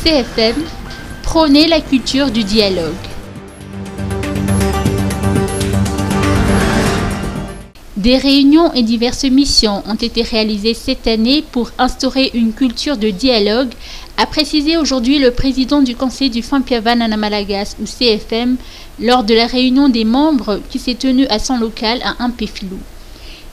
CFM, prôner la culture du dialogue. Des réunions et diverses missions ont été réalisées cette année pour instaurer une culture de dialogue, a précisé aujourd'hui le président du Conseil du Fampiavanana Malagasy ou CFM lors de la réunion des membres qui s'est tenue à son local à Impefilou.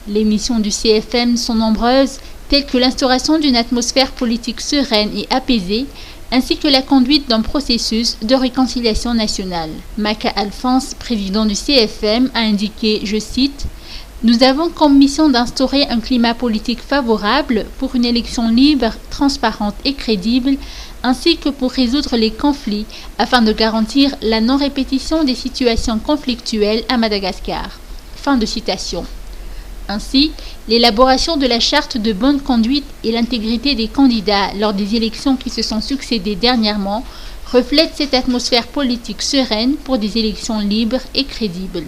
Les missions du CFM sont nombreuses, telles que l'instauration d'une atmosphère politique sereine et apaisée, ainsi que la conduite d'un processus de réconciliation nationale. Maka Alphonse, président du CFM, a indiqué, je cite, « Nous avons comme mission d'instaurer un climat politique favorable pour une élection libre, transparente et crédible, ainsi que pour résoudre les conflits afin de garantir la non-répétition des situations conflictuelles à Madagascar. » Fin de citation. Ainsi, l'élaboration de la charte de bonne conduite et l'intégrité des candidats lors des élections qui se sont succédées dernièrement reflètent cette atmosphère politique sereine pour des élections libres et crédibles.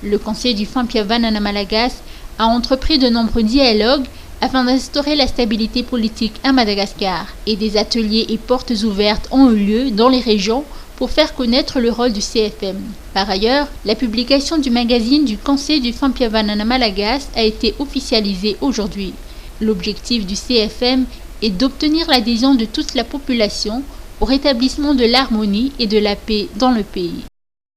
Le Conseil du Fampiavanana Malagasy a entrepris de nombreux dialogues afin d'instaurer la stabilité politique à Madagascar et des ateliers et portes ouvertes ont eu lieu dans les régions pour faire connaître le rôle du CFM. Par ailleurs, la publication du magazine du Conseil du Fampiavanana Malagasy a été officialisée aujourd'hui. L'objectif du CFM est d'obtenir l'adhésion de toute la population au rétablissement de l'harmonie et de la paix dans le pays.